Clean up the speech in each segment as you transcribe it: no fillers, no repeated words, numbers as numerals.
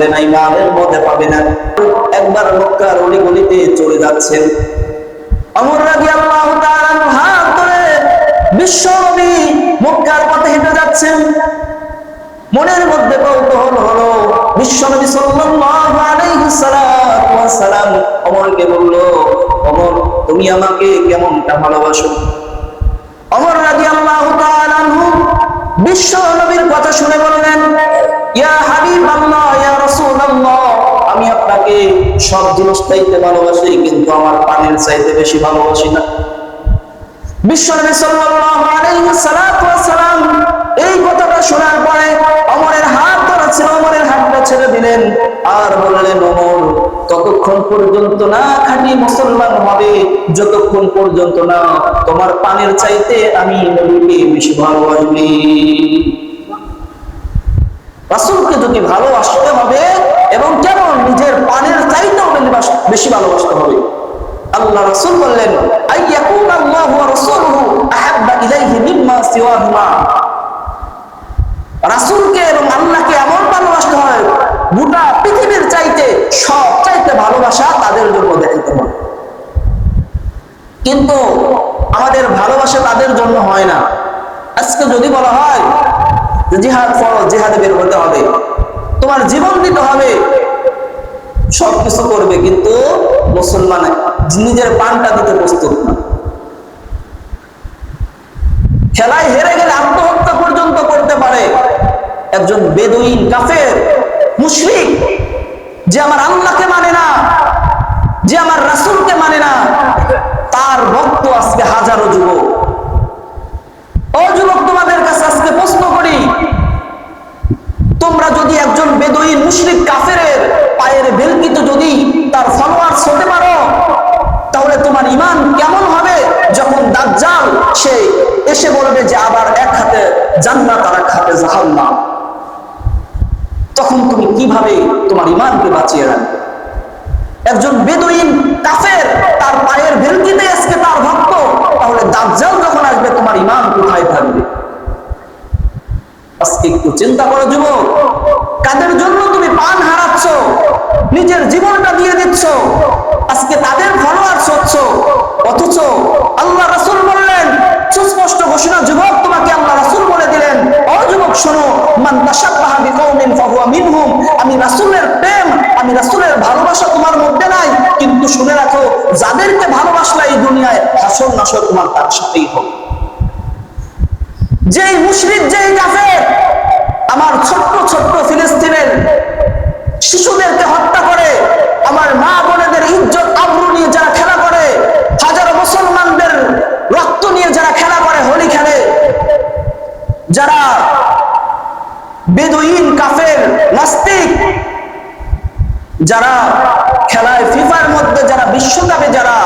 সম্পদে নাই, মালের মধ্যে পাবে না। একবার মক্কার অলিগলিতে চলে যাচ্ছেন, ওমর রাদিয়াল্লাহু তাআলা হাত ধরে বিশ্বনবী মক্কার পথে হেঁটে যাচ্ছেন। মনের মধ্যে কৌতূহল হলো, বিশ্বনবী সাল্লাল্লাহু আলাইহি সাল্লাম ওমরকে বলল, ওমর তুমি আমাকে কেমনটা ভালোবাসো? ওমর রাদিয়াল্লাহু তাআলা আনহু বিশ্বনবীর কথা শুনে বললেন, ইয়া হাবিবাল্লাহ, ইয়া রাসূলুল্লাহ, আমি আপনাকে সব জিনিস চাইতে ভালোবাসি, কিন্তু আমার পানির চাইতে বেশি ভালোবাসি না। বিশ্বনবী সাল্লাল্লাহু আলাইহি সাল্লাম এই কথাটা শোনার পরে ওমরের হাত ধরেছেন, ওমরের হাতটা ছেড়ে দিলেন আর বললেন, ওমর ততক্ষণ পর্যন্ত না খাঁটি মুসলমান হবে যতক্ষণ পর্যন্ত না তোমার পানির চাইতে আমি নবীকে বেশি ভালোবাসি। রাসূলকে যদি ভালোবাসতে হবে এবং কেমন, নিজের পানির চাইতেও বেশি ভালোবাসতে হবে। আল্লাহ রাসূল বললেন, আইয়াকুন আল্লাহু ওয়া রাসূলুহু আহাব্বা ইলাইহি মিম্মা সিওয়াহুমা। রাসূলকে এবং আল্লাহকে এমন ভালোবাসতে হয়, গোটা পৃথিবীর চাইতে সব চাইতে ভালোবাসা তাদের জন্য দেখাতে হবে। কিন্তু আমাদের ভালোবাসা তাদের জন্য হয় না। আজকে যদি বলা হয় যে জিহাদ ফরজ, জিহাদে বের হতে হবে, তোমার জীবন দিতে হবে, সবকিছু করবে, কিন্তু মুসলমান নিজের প্রাণটা দিতে প্রস্তুত না। খেলায় হেরে গেলে আত্মহত্যা পর্যন্ত করতে পারে। একজন বেদুইন কাফের মুশরিক, যে আমার আল্লাহকে মানে না, যে আমার রাসূলকে মানে না, তার ভক্ত আজকে হাজারো যুবক। ও যুবক, তোমাদের কাছে আজকে প্রশ্ন করি, তোমরা যদি একজন বেদুইন মুশরিক কাফেরের পায়ের বেলকিতে যদি তার ফলোয়ার্স হতে পারো, তাহলে তোমার ঈমান কেমন হবে যখন দাজ্জাল সে এসে বলবে যে আবার এক হাতে জান্নাত আর এক হাতে জাহান্নাম? তখন তুমি কিভাবে তোমার ঈমানকে বাঁচিয়ে রাখবে? একজন বেদুইন কাফের তার পায়ের বেলকিতে আজকে তার ভক্ত, তাহলে দাজ্জাল যখন আসবে তোমার ঈমান কোথায় থাকবে? আজকে একটু চিন্তা করো যুবক, কাদের জন্য তুমি প্রাণ হারাচ্ছ, নিজের জীবনটা দিয়ে দিচ্ছ, আজকে তাদের ফলোয়ার্স হচ্ছ। অথচ আল্লাহ রাসূল বললেন, সুস্পষ্ট ঘোষণা যুবক, তোমাকে আল্লাহ রাসূল বলে দিলেন, ও যুবক শোনো, মান তাশাব্বাহা বিকওমিন ফাহুয়া মিনহুম। আমি রাসূলের প্রেম, আমি রাসূলের ভালোবাসা তোমার মধ্যে নাই, কিন্তু শুনে রাখো, যাদেরকে ভালোবাসলা এই দুনিয়ায় হাসর নাসর তোমার তার সাথেই হবে। যেই মুশরিক, যেই কাফের আমার ছোট্ট ছোট্ট ফিলিস্তিনের শিশুদেরকে হত্যা করে, আমার মা বোনেদের ইজ্জত আবরু নিয়ে যারা খেলা করে, হাজারো মুসলমানদের রক্ত নিয়ে যারা খেলা করে, হোলি খেলে, যারা বেদুইন কাফের নাস্তিক, যারা খেলায় ফিফার মধ্যে, যারা বিশ্বকাপে, যারা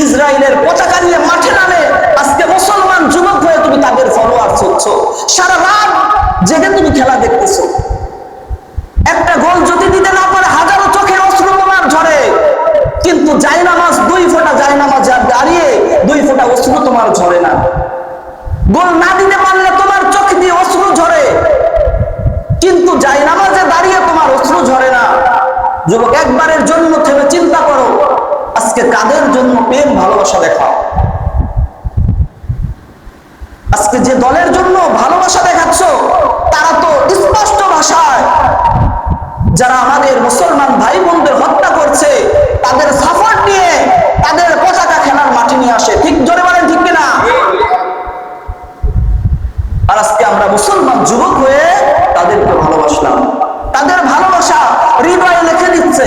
ইসরায়েলের পতাকা নিয়ে মাঠে নামে, আজকে মুসলমান যুবক হয়ে তুমি তাদের ফলোয়ার্স হচ্ছ, সারা রাত জেগে তুমি খেলা দেখতেছো। একটা গোল যদি দিতে না পারে হাজারো চোখে অশ্রু তোমার ঝরে, কিন্তু জায়নামাজ, 2 ফোঁটা জায়নামাজ দাঁড়িয়ে 2 ফোঁটা অশ্রু তোমার ঝরে না। গোল না দিতে পারলে তোমার চোখ দিয়ে অশ্রু ঝরে, কিন্তু জায়নামাজে দাঁড়িয়ে তোমার অশ্রু ঝরে না। যুবক, একবারের জন্য থেমে চিন্তা করো, আজকে কাদের জন্য প্রেম ভালোবাসা দেখাও? আজকে যে দলের জন্য ভালোবাসা দেখাচ্ছ, তারা তো স্পষ্ট ভাষায় যারা আমাদের মুসলমান ভাই বোনদের হত্যা করছে, তাদের সাপোর্ট নিয়ে তাদের পতাকা খেলার মাঠে নিয়ে আসে। ঠিক জোরে বলেন, ঠিক কিনা? আর আজকে আমরা মুসলমান যুবক হয়ে তাদেরকে ভালোবাসলাম, তাদের ভালোবাসা হৃদয়ে লিখে দিচ্ছে,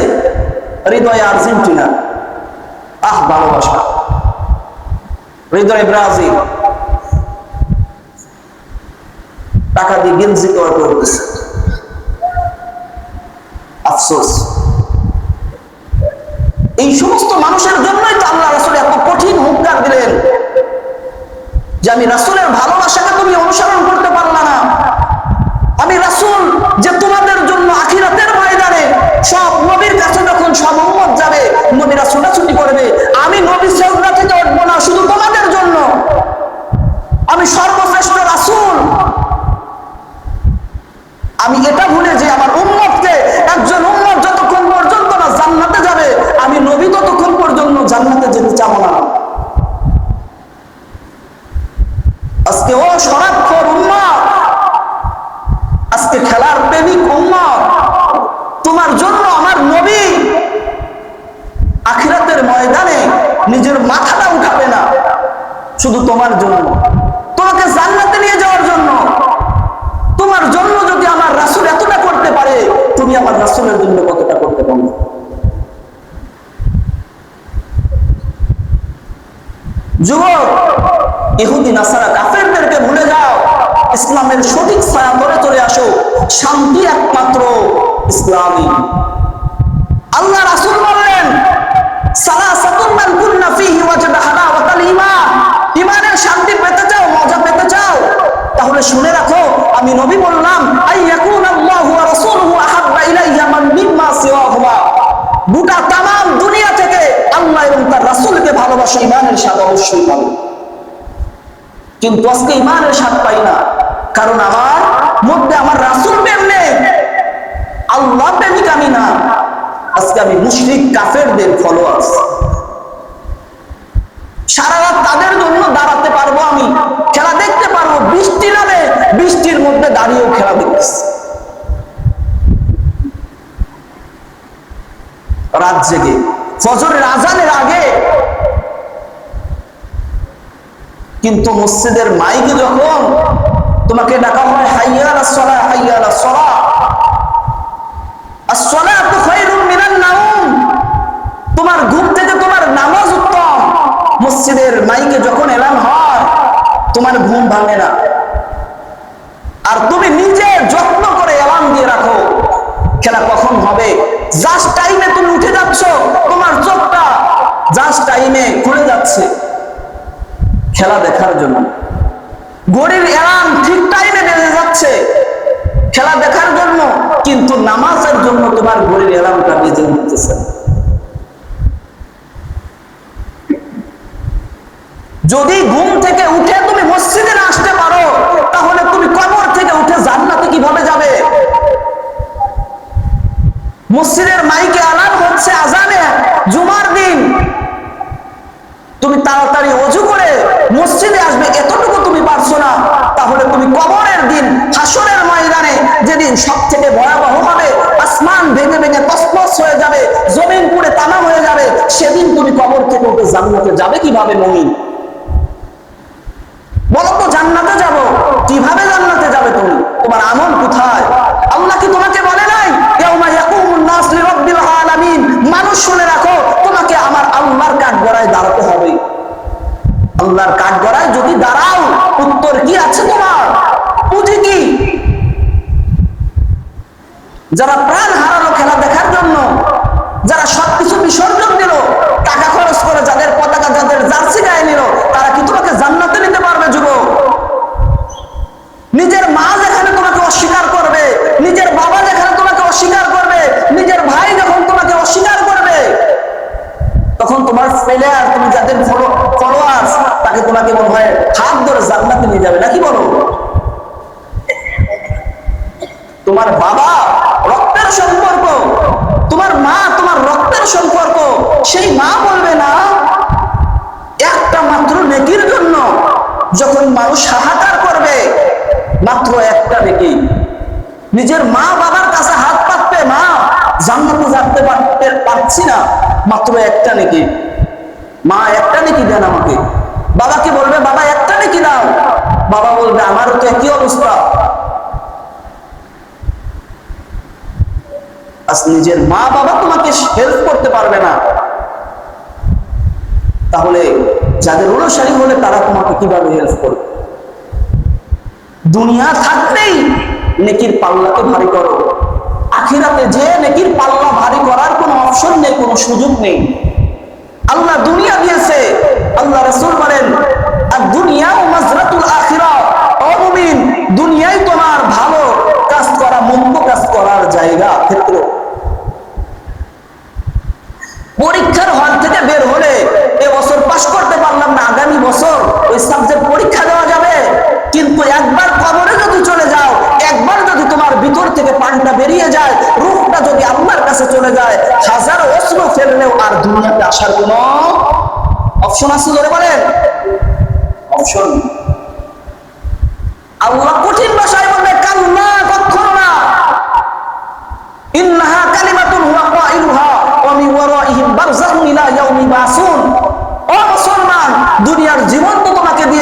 হৃদয়ে আর্জেন্টিনা, আহ ভালোবাসা, হৃদয়ে ব্রাজিল, টাকা দিয়ে গেঞ্জি ক্রয় করতেছে। আফসোস, এই সমস্ত মানুষের জন্যই তো আল্লাহ রাসূল এত কঠিন হুঙ্কার দিলেন যে আমি রাসূলের ভালোবাসাকে তুমি অনুসরণ করতে পারলা না। আমি রাসূল যে তোমাদের জন্য আখিরাতের ময়দানে সব নবীর কাছে যখন সব উম্মত যাবে, নবীরা ছোটাছুটি করবে, আমি নবী সিজদা থেকে উঠবো না শুধু তোমাদের জন্য। আমি সর্বশ্রেষ্ঠ রাসূল, আমি এটা ভুলে যে আমার উম্মতকে খেলার প্রেমিক উম্মত, তোমার জন্য আমার নবী আখিরাতের ময়দানে নিজের মাথাটা উঠাবে না, শুধু তোমার জন্য, তোমাকে জান্নাতে নিয়ে যাওয়ার জন্য। তোমার জন্য যদি আমার রাসূল এতটা করতে পারে, তুমি আমার রাসূলের জন্য কতটা করতে পারবে? যুবক, ইহুদি নাসারা কাফেরদেরকে ভুলে যাও, ইসলামের সঠিক ছায়া ধরে চলে আসো। শান্তি একমাত্র ইসলামী। আল্লাহ রাসূল বললেন, সালাসাতুন মান কুন্না ফীহি ওয়াজাদা হালাওয়াতাল ঈমান। ঈমানের শান্তি পেতে চাও, মজা পেতে চাও, তাহলে শুনে রাখো, আমি নবী বললাম, আইয়াকুনাল্লাহু ওয়া রাসূলুহু আহাব্বা ইলাইয়া মিম্মা সিওয়াহুমা। গোটা তামাম দুনিয়া থেকে আল্লাহ এবং তার রাসূলকে ভালোবাসা ঈমানের স্বাদ অবশ্যই পাবে। কিন্তু আজকে ঈমানের স্বাদ পাই না, কারণ আমার মধ্যে আমার রাসূল প্রেম নেই, আল্লাহ প্রেমিক আমি না। আজকে আমি মুশরিক কাফেরদের ফলোয়ার্স। সারা রাত তাদের জন্য দাঁড়াতে পারবো, আমি খেলা দেখতে পারবো, বৃষ্টি নামে বৃষ্টির মধ্যে দাঁড়িয়েও খেলা দেখতেছি, রাত জেগে ফজরের আজানের আগে। কিন্তু মসজিদের মাইকে যখন তোমাকে ডাকা হয় হাইয়া আলাস সালাহ, হাইয়া আলাস সালাহ, আস-সালাতু খায়রুম মিনান নাওম, তোমার ঘুম থেকে তোমার নামাজ উত্তম। মসজিদের মাইকে যখন এলান হয়, তোমার ঘুম ভাঙে না, আর তুমি নিজে যত্ন করে এলান দিয়ে রাখো খেলা কখন হবে। জাস্ট টাইমে তুমি উঠে যাচ্ছ, তোমার চোখটা জাস্ট টাইমে খুলে যাচ্ছে খেলা দেখার জন্য। ঘড়ির এলার্ম ঠিক টাইমে বেজে যাচ্ছে খেলা দেখার জন্য, কিন্তু নামাজের জন্য তোমার ঘড়ির এলার্মটা বেজে উঠতেছে। যদি ঘুম থেকে উঠে তুমি মসজিদে না আসতে পারো, তাহলে তুমি কবর থেকে উঠে জান্নাতে কিভাবে যাবে? মসজিদের মাইকে আলার্ম হচ্ছে আজানে জুমার দিন, তুমি তাড়াতাড়ি ওযু করে মসজিদে আসবে, এতটুকু তুমি পারছো না, তাহলে তুমি কবরের দিন, হাসরের ময়দানে, যেদিন সবথেকে ভয়াবহ হবে, আসমান ভেঙে ভেঙে তছনছ হয়ে যাবে, জমিন পুড়ে তামাম হয়ে যাবে, সেদিন তুমি কবর থেকে উঠে জান্নাতে যাবে কিভাবে? মুমিন বলো তো, জান্নাতে যাব কিভাবে? জান্নাতে যাবে তুমি, তোমার আমল কোথায়? আল্লাহ কি তোমাকে বলে নাই ইয়াউমা ইয়াকুমুন নাস লিরাব্বিল আলামিন? মানুষ শুনে রাখো, তোমাকে আমার আল্লাহর কাঠগড়ায় দাঁড়াতে হবে। আল্লাহর কাঠগড়ায় যদি দাঁড়াও, উত্তর কি আছে তোমার? পুঁজি কি? যারা প্রাণ হারালো খেলা দেখার জন্য, যারা সবকিছু বিসর্জন দিল, টাকা খরচ করে যাদের পতাকা, যাদের জার্সি গায়ে নিল, তারা কি তোমাকে জান্নাতে নিতে পারবে? যুবক, নিজের মা যেখানে তোমাকে অস্বীকার করবে, নিজের বাবা যেখানে তোমাকে অস্বীকার করবে, নিজের ভাই যখন তোমাকে অস্বীকার করবে, তখন তোমার প্লেয়ার, তুমি যাদের ফলোয়ার্স, তাকে তোমাকে মনে হয় হাত ধরে জান্নাতে নিয়ে যাবে, নাকি বলো? তোমার বাবা রক্তের সম্পর্ক, তোমার মা তোমার রক্তের সম্পর্ক, সেই মা বলবে না একটা মাত্র নেকির জন্য যখন মানুষ হাহাকার করবে, মাত্র একটা নেকি, নিজের মা বাবার কাছে হাত পাতবে, মা জান্নাতে যেতে পারছি না, মাত্র একটা নেকি, মা একটা নেকি দেন আমাকে। বাবাকে বলবে, বাবা একটা নেকি দাও, বাবা বলবে, আমারও তো একই অবস্থা। আজ নিজের মা বাবা তোমাকে হেল্প করতে পারবে না, তাহলে যাদের অনুসারী হলে তারা তোমাকে কিভাবে হেল্প করবে? দুনিয়া থাকতেই নেকির পাল্লাকে ভারী করো, আখিরাতে যে নেকির পাল্লা ভারী করার কোনো অপশন নেই, কোনো সুযোগ নেই। আল্লাহ দুনিয়া দিয়েছে, আল্লাহ রাসূল বলেন, আর দুনিয়া মাজরাতুল আখিরাহ। ও মুমিন, দুনিয়াই তোমার ভালো কাজ করা, মন্দ কাজ করার জায়গা, ক্ষেত্র। পরীক্ষার হল থেকে বের হলে এবছর পাস করতে পারলাম না, আগামী বছর ওই সাবজেক্ট পরীক্ষা দেওয়া যাবে, কিন্তু একবার কবরে যদি চলে যাও, একবার যদি তোমার ভিতর থেকে প্রাণটা বেরিয়ে যায়, রূহটা যদি আল্লাহর কাছে চলে যায়, হাজার অস্ত্র ফেললেও আর দুনিয়াতে আসার কোনো অপশন আছে? ধরে বলেন, অপশন। আল্লাহ কঠিন ভাষায় বলবে, কাল্লা, কখনো না।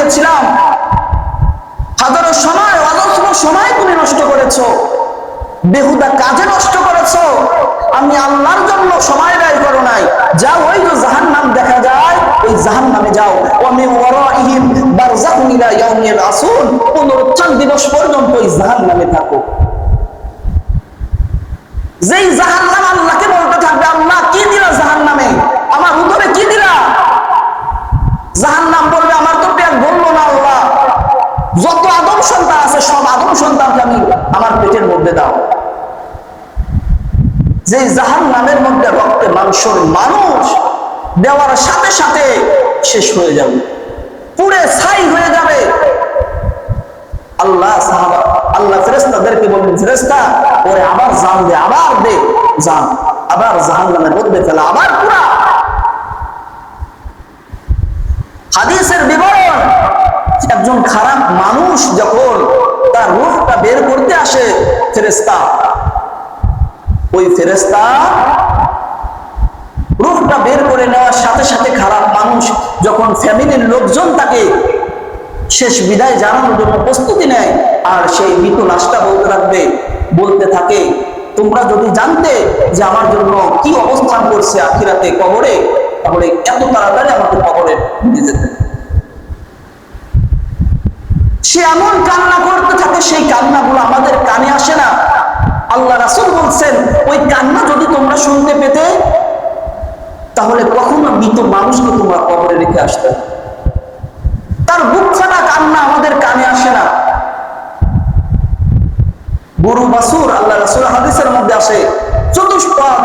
দিয়েছিলাম, হাজারো সময়, অজস্র সময় তুমি নষ্ট করেছো, বেহুদা কাজে নষ্ট করেছো, আমি আল্লাহর জন্য সময় ব্যয় করো নাই। যাও, ওই যে জাহান্নাম দেখা যায়, ওই জাহান্নামে যাও। ওয়া মিন ওয়ারাইহিম বারযাখুন ইলা ইয়াউমি ইয়াবআসুন, পুনরুত্থান দিবস পর্যন্ত ওই জাহান্নামে থাকো। যেই জাহান্নাম আল্লাহকে বলতে থাকবে, আল্লাহ কি দিলা জাহান্নামে, আমার উদরে কি দিলা? জাহান্নাম বলবে, আমার তো পেট ভরলো না আল্লাহ, যত আদম সন্তান আছে সব আদম সন্তানকে আমি আমার পেটের মধ্যে দাও। যে জাহান্নামের মধ্যে রক্তে মাংসের মানুষ দেওয়ার সাথে সাথে শেষ হয়ে যাবে, পুড়ে ছাই হয়ে যাবে। আল্লাহ ফেরেশতাদেরকে বললেন, ফেরেশতা ওরে আবার জান দে, আবার দে জান, আবার জাহান্নামের মধ্যে ফেলা, আবার পুরা। হাদিসের বিবরণ, একজন খারাপ মানুষ যখন তার রূহটা বের করতে আসে ফেরেশতা, ওই ফেরেশতা রূহটা বের করে নেওয়ার সাথে সাথে খারাপ মানুষ যখন ফ্যামিলির লোকজন তাকে শেষ বিদায় জানানোর জন্য প্রস্তুতি নেয়, আর সেই মৃত লাশটা বলতে থাকে, তোমরা যদি জানতে যে আমার জন্য কি অবস্থান করছে আখিরাতে কবরে, তাহলে এত তাড়াতাড়ি আমাকে কবরে নিয়ে যেতে। সে এমন কান্না করতে থাকে, সেই কান্নাগুলো আমাদের কানে আসে না। আল্লাহ রাসূল বলছেন, ওই কান্না যদি তোমরা শুনতে পেতে, তাহলে কখনো মৃত মানুষকে তোমরা কবরে রেখে আসতে। তার বুক ফাটা কান্না আমাদের কানে আসে না। গরু বাছুর, আল্লাহ রাসূল হাদিসের মধ্যে আসে, চতুষ্পদ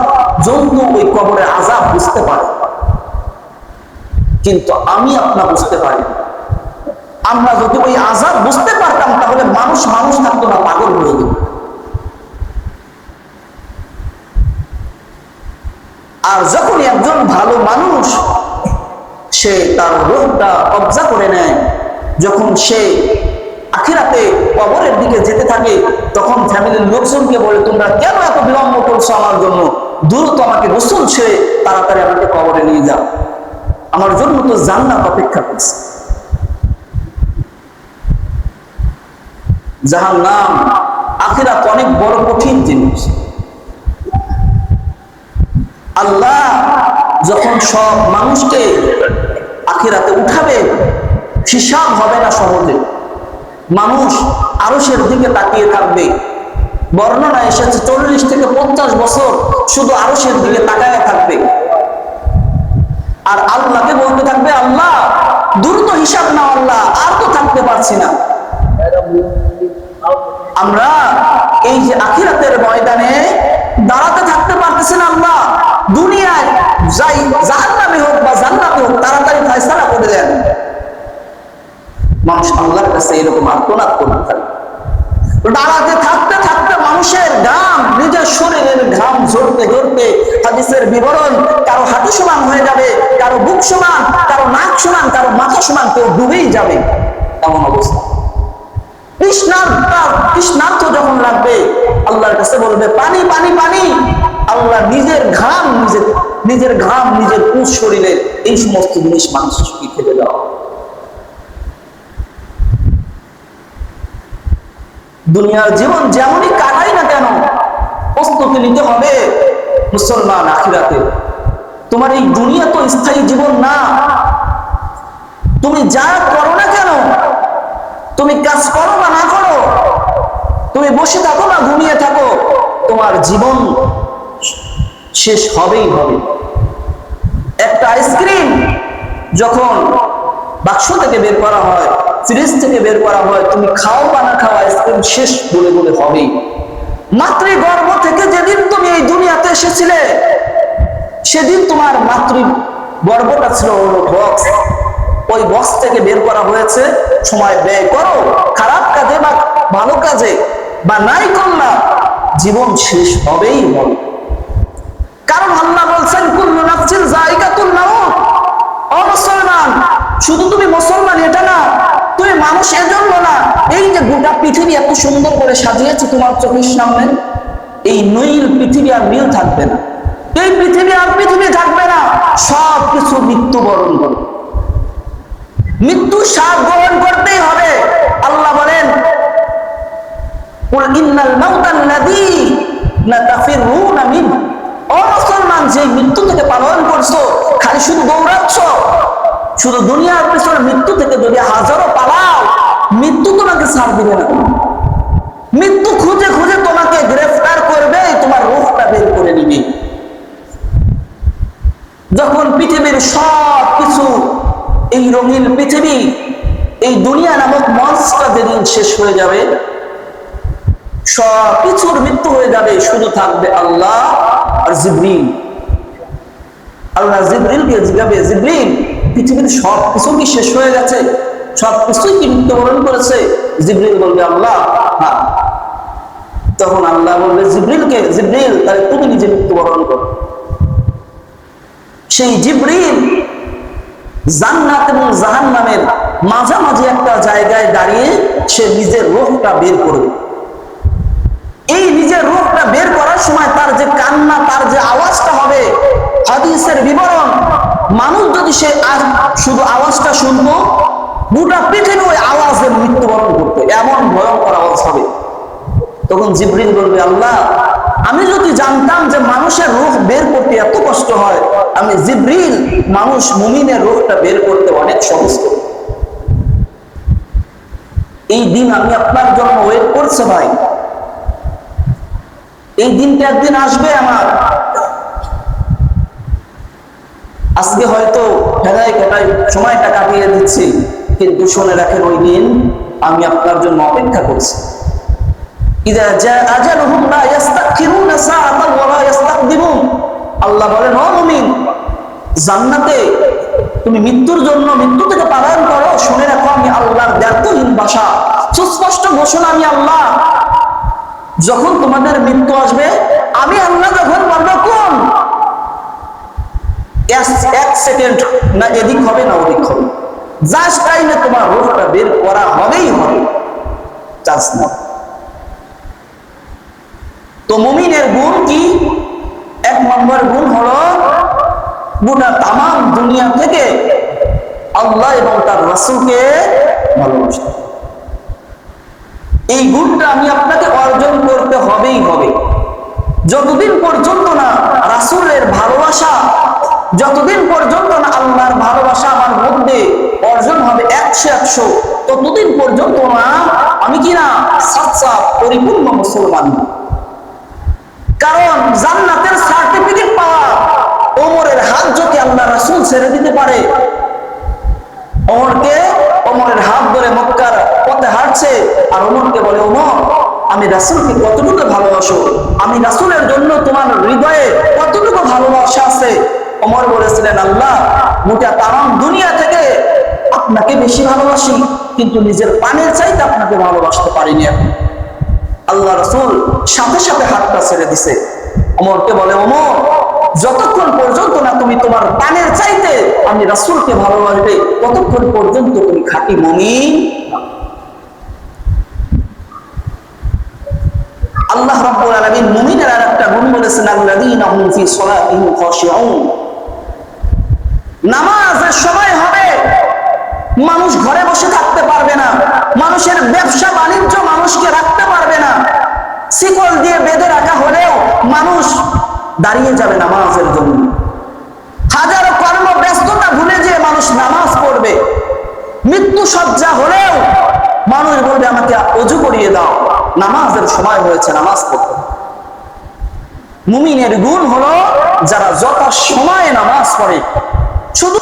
জন্তু ওই কবরে আযাব বুঝতে পারে, কিন্তু আমি আপনার বুঝতে পারি। আমরা যদি ওই আযাব বুঝতে পারতাম, তাহলে মানুষ থাকতো না, পাগল হয়ে যেত। আর যখন একজন ভালো মানুষ সে তার রূহটা কবজা করে নেয়, যখন সে আখিরাতে কবরের দিকে যেতে থাকে, তখন ফ্যামিলির লোকজনকে বলে, তোমরা কেন এত বিলম্ব করছো আমার জন্য, দ্রুত আমাকে গোসল ছেড়ে তাড়াতাড়ি আমাকে কবরে নিয়ে যাও, আমার জন্য তো জান্নাত অপেক্ষা করছে। জাহান্নাম, আখিরাত অনেক বড় কঠিন জিনিস। আল্লাহ যখন সব মানুষকে আখিরাতে উঠাবে, হিসাব হবে না সহজে। মানুষ আরশের দিকে তাকিয়ে থাকবে। বর্ণনা এসেছে 40 থেকে 50 বছর শুধু আরশের দিকে তাকায় থাকবে, আর আল্লাহকে বলতে থাকবে, আল্লাহ দ্রুত হিসাব নাও, আল্লাহ আর তো থাকতে পারছি না। আমরা এই যে আখিরাতের ময়দানে দাঁড়াতে থাকতে পারতেছি না, আল্লাহ দুনিয়ায় যাই, জাহান্নামে হোক বা জান্নাতে হোক, তাড়াতাড়ি ফয়সালা করে দেন। মানুষ আল্লাহর কাছে এরকম আর্তনাদ করতে থাকে। দাঁড়াতে থাকতে থাকতে মানুষের ঘাম, নিজের শরীরের ঘাম ঝরতে ঝরতে, হাদিসের বিবরণ, কারো হাঁটু সমান হয়ে যাবে, কারো বুক সমান, কারো নাক সমান, কারো মাথা সমান, কেউ ডুবেই যাবে, এমন অবস্থা। কৃষ্ণার্থ যখন লাগবে, আল্লাহর কাছে বলবে, পানি পানি পানি। আল্লাহ নিজের ঘাম, নিজের পুষ শরীরে এই সমস্ত জিনিস মানুষকে খেতে দেওয়া। দুনিয়ার জীবন যেমনই কাটাই না কেন, প্রস্তুতি নিতে হবে মুসলমান আখিরাতে। তোমার এই দুনিয়া তো স্থায়ী জীবন না। তুমি যা করো না কেন, তুমি কাজ করো বা না করো, তুমি বসে থাকো না ঘুমিয়ে থাকো, তোমার জীবন শেষ হবেই হবে। একটা আইসক্রিম যখন বাক্স থেকে বের করা হয়, ফ্রিজ থেকে বের করা হয়, তুমি খাও বা না খাও, আইসক্রিম শেষ বলে বলে হবেই। মাতৃগর্ভ থেকে যেদিন তুমি এই দুনিয়াতে এসেছিলে, সেদিন তোমার মাতৃগর্ভটা ছিল বক্স। ওই বক্স থেকে বের করা হয়েছে। সময় ব্যয় করো খারাপ কাজে বা ভালো কাজে, বা নাই করলা, জীবন শেষ হবেই হবে। কারণ আল্লাহ বলছেন, কুল্লু নাফসিন যায়িকাতুল মাউত। ও মুসলমান, শুধু তুমি মুসলমান এটা না, তুমি মানুষ এজন্য না। এই যে গোটা পৃথিবী এত সুন্দর করে সাজিয়েছে তোমার চোখের সামনে, এই নীল পৃথিবী আর নীল থাকবে না, এই পৃথিবী আর পৃথিবী থাকবে না, সব কিছু মৃত্যুবরণ করবে। মৃত্যু স্বাদ গ্রহণ করতেই হবে। আল্লাহ বলেন, কুল ইন্নাল মাউতাল্লাযী লা তাফিরুনা মিনহু, ও মুসলমান, যে মৃত্যু থেকে পালন করছো, খালি শুধু দৌড়াচ্ছ, শুধু দুনিয়ার পেছনে মৃত্যু থেকে যদি হাজারো পালাও, মৃত্যু তোমাকে ছাড় দিবে না। মৃত্যু খুঁজে খুঁজে তোমাকে গ্রেফতার করবে, তোমার রূহটা বের করে নিবে। যখন পৃথিবীর সব কিছু, এই রঙিন পৃথিবী, এই দুনিয়া নামক মঞ্চটা যেদিন শেষ হয়ে যাবে, সব কিছুর মৃত্যু হয়ে যাবে, শুধু থাকবে আল্লাহ আর জিবরিল। আল্লাহ জিবরিলকে জিজ্ঞাসা, জিবরিল, পৃথিবীর সব কিছু কি শেষ হয়ে গেছে? সব কিছুই কি মৃত্যুবরণ করেছে? জিবরিল বলবে, আল্লাহ হ্যাঁ। তখন আল্লাহ বলবে জিবরিলকে, জিবরিল, তাহলে তুমি নিজে মৃত্যুবরণ করো। সেই জিবরিল জান্নাত এবং জাহান্নামের মাঝামাঝি একটা জায়গায় দাঁড়িয়ে সে নিজের রূহটা বের করবে। এই নিজের রূহটা বের করার সময় তার যে কান্না, তার যে আওয়াজটা হবে, হাদিসের বিবরণ, মানুষ যদি সে শুধু আওয়াজটা শুনতো, গোটা পৃথিবী ওই আওয়াজে মৃত্যুবরণ করতো, এমন ভয়ঙ্কর আওয়াজ হবে। তখন জিবরিল বলবে, আল্লাহ, আমি যদি জানতাম যে মানুষের রূহ বের করতে এত কষ্ট হয়, আমি জিবরিল মানুষ মুমিনের রূহটা বের করতে অনেক সহজ করি। এই দিন আমি আপনার জন্য ওয়েট করছে ভাই। এই দিনটা একদিন আসবে আমার। আজকে হয়তো হেলায় কেটায় সময়টা কাটিয়ে দিচ্ছি, কিন্তু শুনে রাখেন, ওই দিন আমি আপনার জন্য অপেক্ষা করছি। আল্লাহ বলেন, ও মুমিন, জান্নাতে তুমি মৃত্যুর জন্য মৃত্যু থেকে পালন করো। শুনে রাখো, আমি আল্লাহর ব্যর্থহীন ভাষা, সুস্পষ্ট ঘোষণা, আমি আল্লাহ। যখন তোমাদের মৃত্যু আসবে, আমি আল্লাহ যখন বলবো কোন, এক সেকেন্ড না এদিক হবে না ওদিক হবে, জাস্ট টাইমে তোমার রূহটা বের করা হবেই হবে, চান্স না। তো মুমিনের গুণ কি? এক নম্বর গুণ হলো গোটা তামাম দুনিয়া থেকে আল্লাহ এবং তার রাসূলকে ভালোবাসা। এই গুণটা আমি আপনাকে অর্জন করতে হবেই হবে। যতদিন পর্যন্ত না রাসূলের ভালোবাসা, যতদিন পর্যন্ত না আল্লাহর ভালোবাসা আমার মধ্যে অর্জন হবে 100-100, ততদিন পর্যন্ত না আমি কিনা সাচ্চা পরিপূর্ণ মুসলমান। কারণ জান্নাতের সার্টিফিকেট পাওয়া, ওমরের হাত যদি আল্লাহ রাসূল ছেড়ে দিতে পারে, ওমরের হাত ধরে মক্কার পথে হাঁটছে, আর ওমরকে বলে, ওমর, আমি রাসূলকে কতটুকু ভালোবাসো, আমি রাসূলের জন্য তোমার হৃদয়ে কতটুকু ভালোবাসা আছে। ওমর বলেছিলেন, আল্লাহ, গোটা তামাম দুনিয়া থেকে আপনাকে বেশি ভালোবাসি, কিন্তু নিজের পানের চাইতে আপনাকে ভালোবাসতে পারিনি। আল্লাহ রাসূল সাথে সাথে হাতটা ছেড়ে দিছে। ওমরকে বলে, ওমর, যতক্ষণ পর্যন্ত না তুমি তোমার পানের চাইতে আমি রাসূলকে ভালোবাসবে, ততক্ষণ পর্যন্ত তুমি খাঁটি মুমিন। আল্লাহ রাব্বুল আলামিন মুমিনের আরেকটা গুণ বলেছেন, আল্লাযীনা হুম ফি সলাতিহিম খাশিউন। নামাজের সময় হবে, মানুষ ঘরে বসে থাকতে পারবে না, মানুষের ব্যবসা বাণিজ্য মানুষকে রাখতে পারবে না, শিকল দিয়ে বেঁধে রাখা হলেও মানুষ দাঁড়িয়ে যাবে নামাজের জন্য। হাজারো কর্ম ব্যস্ততা ভুলে যেয়ে মানুষ নামাজ পড়বে। মৃত্যু সজ্জা হলেও মানুষ বলবে, আমাকে ওযু করিয়ে দাও, নামাজের সময় হয়েছে, নামাজ পড়তে। মুমিনের গুণ হলো যারা যথা সময়ে নামাজ পড়ে। শুধু